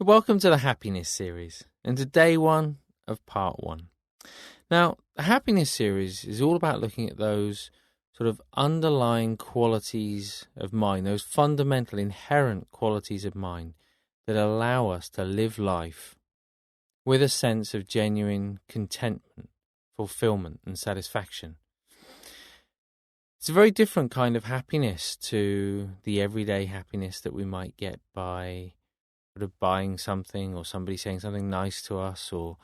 Welcome to the Happiness series, and to day one of part one. Now, the Happiness series is all about looking at those sort of underlying qualities of mind, those fundamental, inherent qualities of mind that allow us to live life with a sense of genuine contentment, fulfillment, and satisfaction. It's a very different kind of happiness to the everyday happiness that we might get by sort of buying something or somebody saying something nice to us, or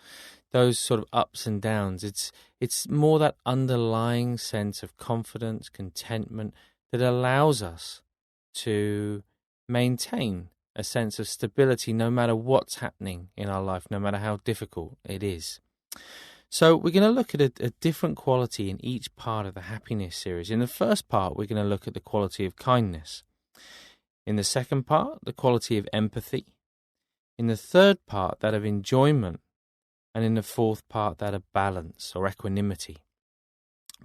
those sort of ups and downs. It's more that underlying sense of confidence, contentment that allows us to maintain a sense of stability no matter what's happening in our life, no matter how difficult it is. So we're going to look at a different quality in each part of the happiness series. In the first part, we're going to look at the quality of kindness. In the second part, the quality of empathy. In the third part, that of enjoyment. And in the fourth part, that of balance or equanimity.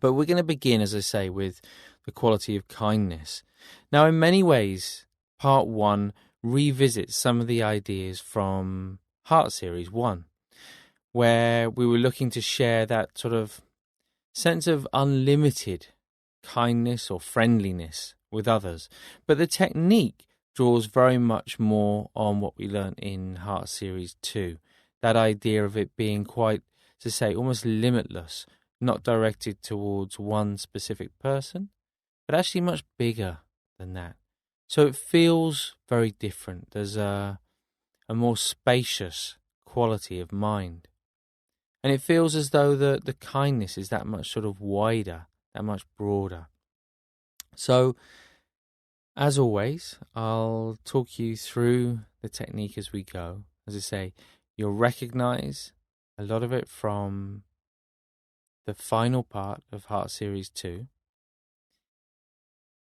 But we're going to begin, as I say, with the quality of kindness. Now, in many ways, part one revisits some of the ideas from Heart Series 1, where we were looking to share that sort of sense of unlimited kindness or friendliness with others. But the technique draws very much more on what we learned in Heart Series 2, that idea of it being quite, to say, almost limitless, not directed towards one specific person, but actually much bigger than that. So it feels very different. There's a more spacious quality of mind. And it feels as though the kindness is that much sort of wider, that much broader. So, as always, I'll talk you through the technique as we go. As I say, you'll recognize a lot of it from the final part of Heart Series 2.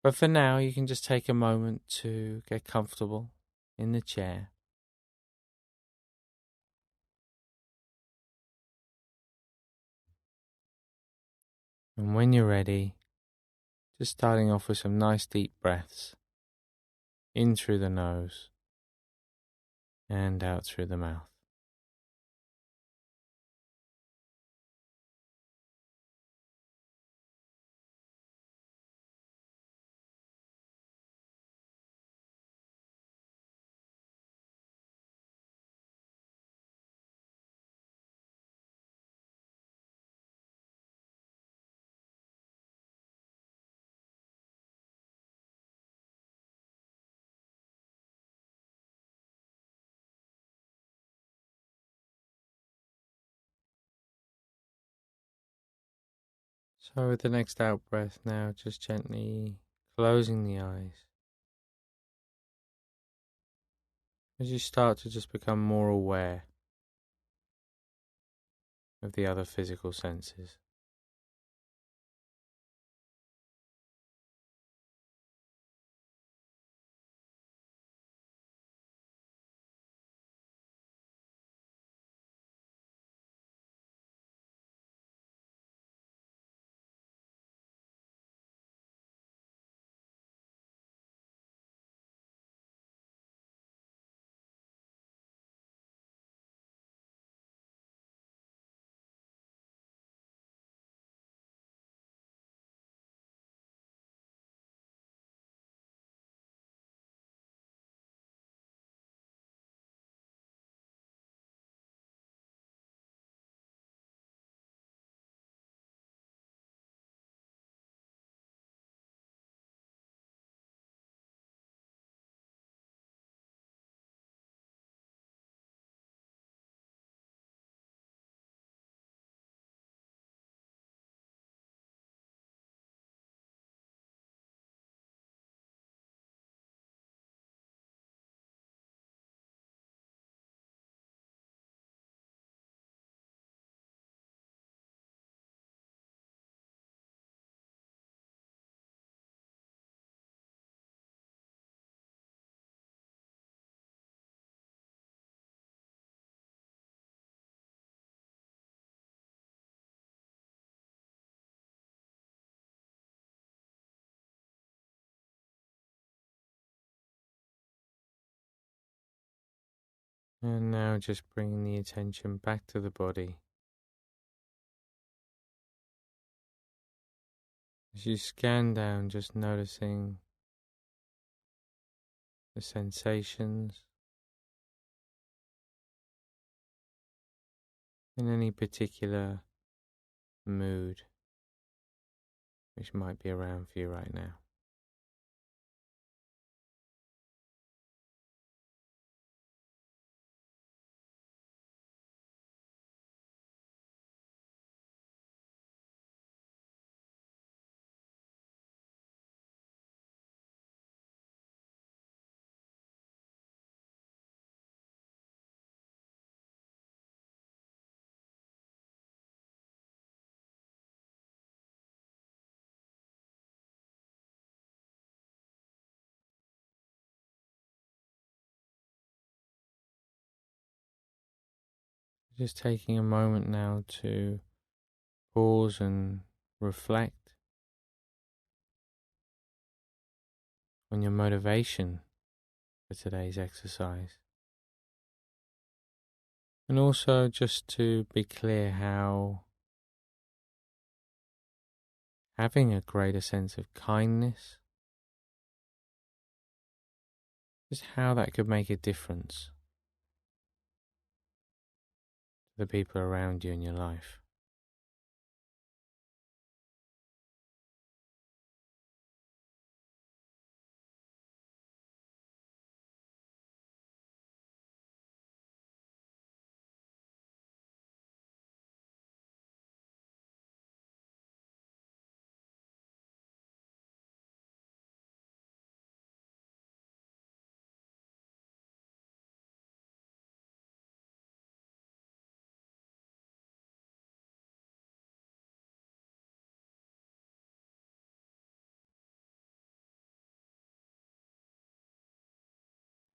But for now, you can just take a moment to get comfortable in the chair. And when you're ready, just starting off with some nice deep breaths in through the nose and out through the mouth. So with the next out breath now, just gently closing the eyes as you start to just become more aware of the other physical senses. And now just bringing the attention back to the body. As you scan down, just noticing the sensations in any particular mood which might be around for you right now. Just taking a moment now to pause and reflect on your motivation for today's exercise. And also just to be clear how having a greater sense of kindness, just how that could make a difference to the people around you in your life.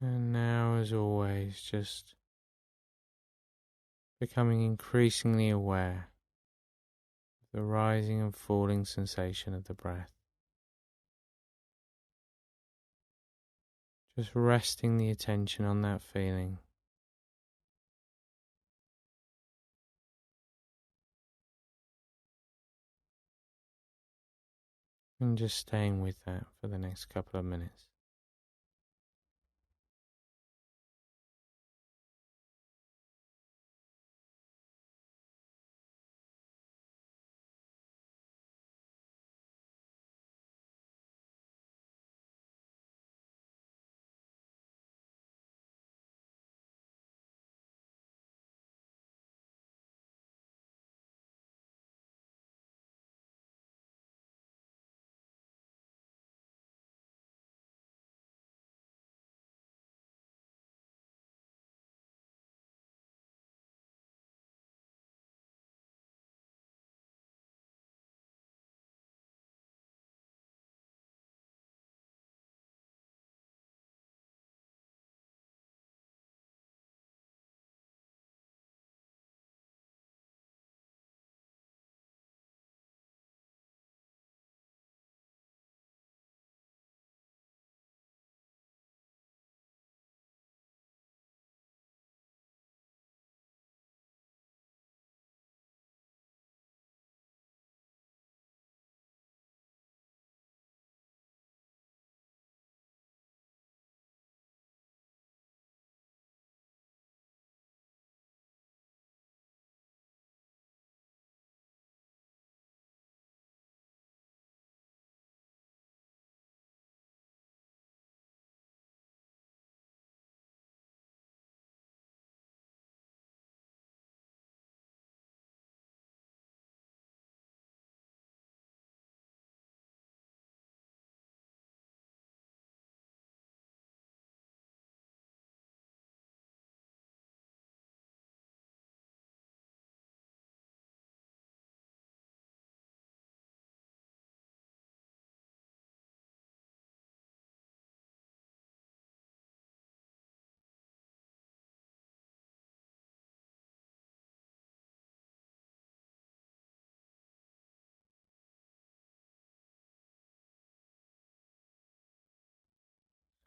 And now, as always, just becoming increasingly aware of the rising and falling sensation of the breath. Just resting the attention on that feeling. And just staying with that for the next couple of minutes.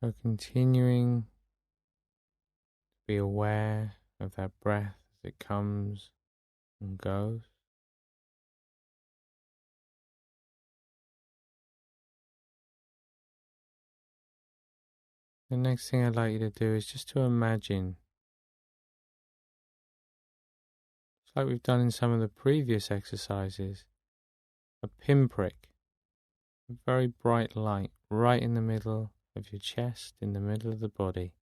So continuing Be aware of that breath as it comes and goes. The next thing I'd like you to do is just to imagine, just like we've done in some of the previous exercises, a pinprick, a very bright light right in the middle of your chest, in the middle of the body.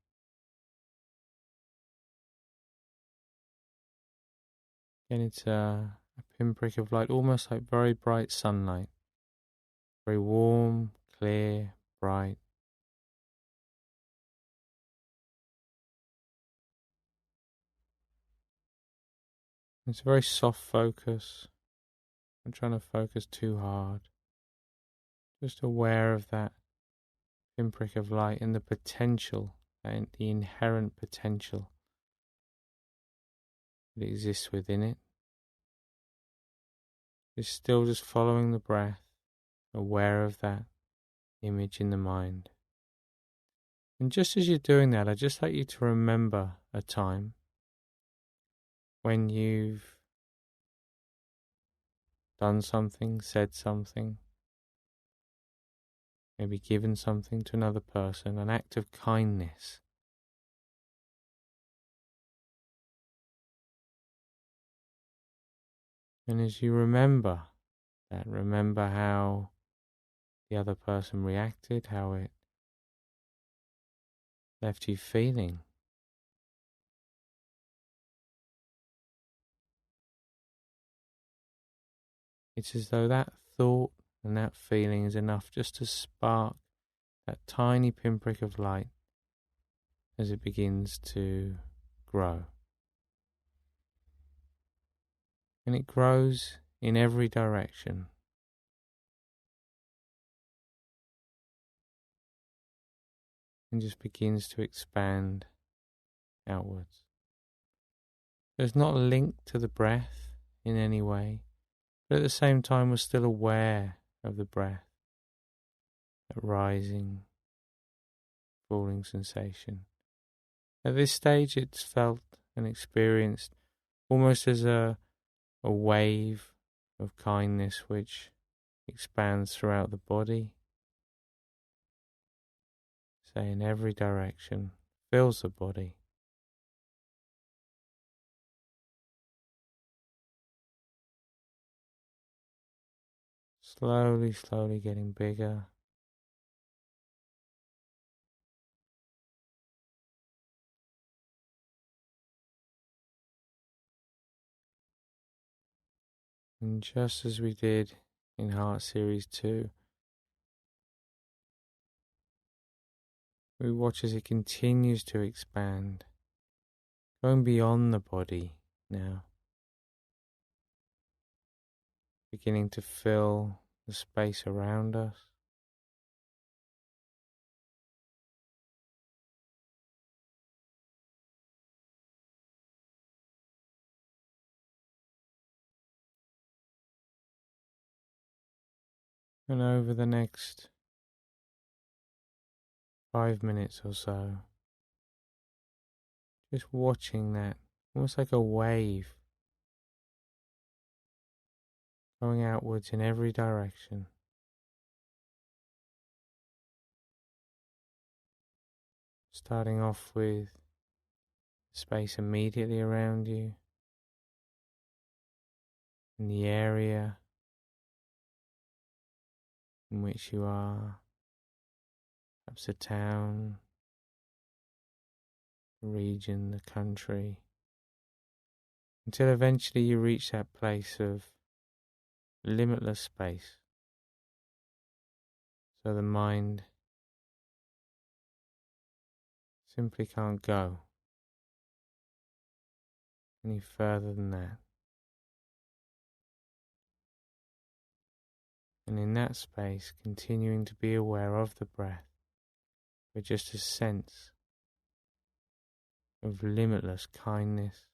And it's a pinprick of light, almost like very bright sunlight. Very warm, clear, bright. It's a very soft focus. I'm trying to focus too hard. Just aware of that pinprick of light and the potential, and the inherent potential that exists within it. It's still just following the breath, aware of that image in the mind. And just as you're doing that, I'd just like you to remember a time when you've done something, said something, maybe given something to another person, an act of kindness. And as you remember that, remember how the other person reacted, how it left you feeling. It's as though that thought and that feeling is enough just to spark that tiny pinprick of light as it begins to grow. And it grows in every direction. And just begins to expand outwards. It's not linked to the breath in any way, but at the same time we're still aware of the breath, that rising, falling sensation. At this stage it's felt and experienced almost as a wave of kindness which expands throughout the body, say in every direction, fills the body. Slowly, slowly getting bigger. And just as we did in Heart Series 2, we watch as it continues to expand, going beyond the body now, beginning to fill the space around us. And over the next 5 minutes or so, just watching that, almost like a wave, going outwards in every direction. Starting off with space immediately around you, in the area in which you are, perhaps the town, the region, the country, until eventually you reach that place of limitless space. So the mind simply can't go any further than that. And in that space, continuing to be aware of the breath, with just a sense of limitless kindness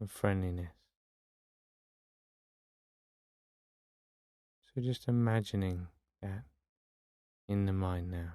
and friendliness. So just imagining that in the mind now.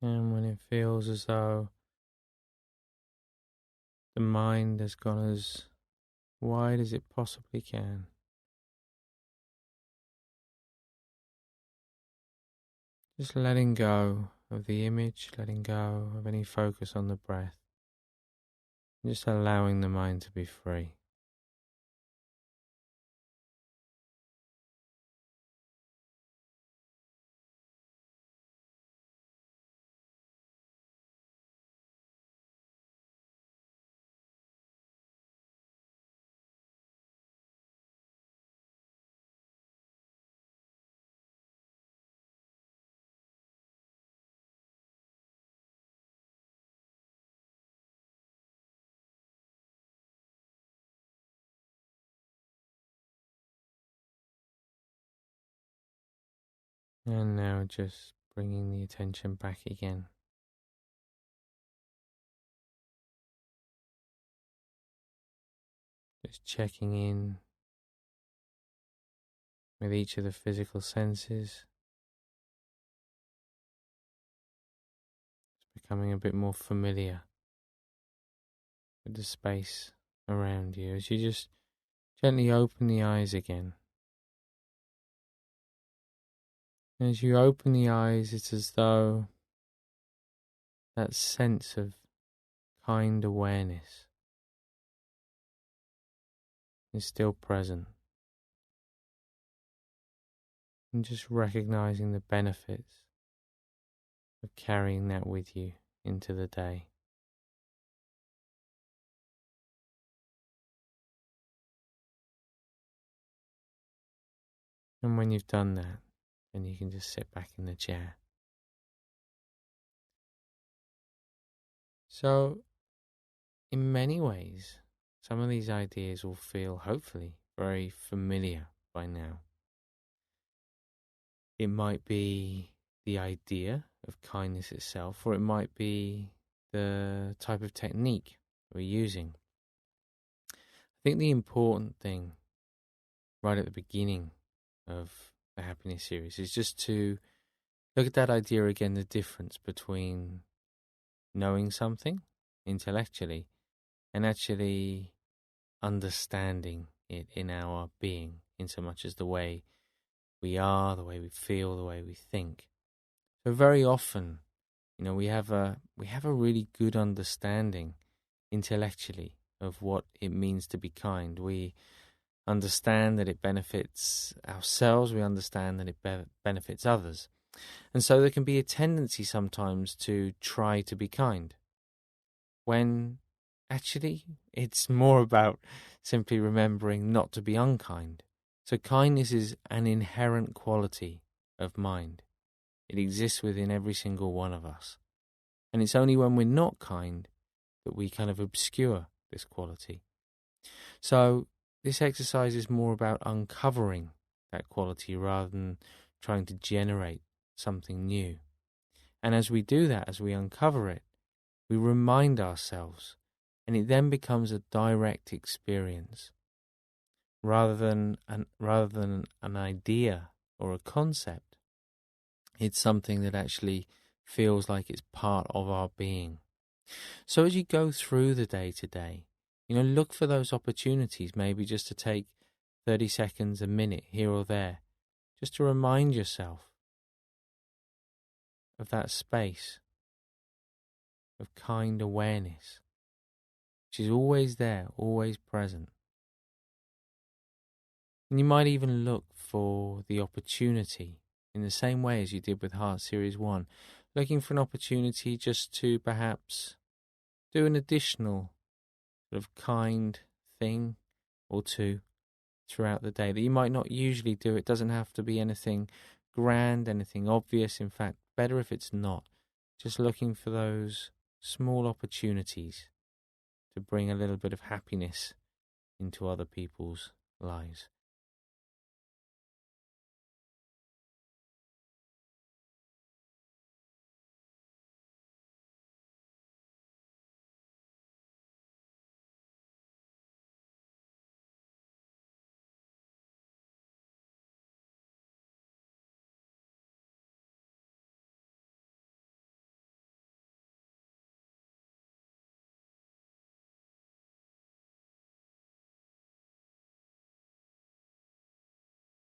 And when it feels as though the mind has gone as wide as it possibly can, just letting go of the image, letting go of any focus on the breath, and just allowing the mind to be free. And now just bringing the attention back again. Just checking in with each of the physical senses. It's becoming a bit more familiar with the space around you as you just gently open the eyes again. As you open the eyes, it's as though that sense of kind awareness is still present. And just recognizing the benefits of carrying that with you into the day. And when you've done that, then you can just sit back in the chair. So, in many ways, some of these ideas will feel, hopefully, very familiar by now. It might be the idea of kindness itself, or it might be the type of technique we're using. I think the important thing right at the beginning of the happiness series is just to look at that idea again, the difference between knowing something intellectually and actually understanding it in our being, in so much as the way we are, the way we feel, the way we think. So very often, we have a really good understanding intellectually of what it means to be kind. We understand that it benefits ourselves. We understand that it benefits others. And so there can be a tendency sometimes to try to be kind, when actually it's more about simply remembering not to be unkind. So kindness is an inherent quality of mind. It exists within every single one of us. And it's only when we're not kind that we kind of obscure this quality. So this exercise is more about uncovering that quality rather than trying to generate something new. And as we do that, as we uncover it, we remind ourselves, and it then becomes a direct experience rather than an idea or a concept. It's something that actually feels like it's part of our being. So as you go through the day to day, look for those opportunities, maybe just to take 30 seconds, a minute here or there, just to remind yourself of that space of kind awareness, which is always there, always present. And you might even look for the opportunity in the same way as you did with Heart Series 1, looking for an opportunity just to perhaps do an additional sort of kind thing or two throughout the day that you might not usually do. It doesn't have to be anything grand, anything obvious. In fact, better if it's not. Just looking for those small opportunities to bring a little bit of happiness into other people's lives.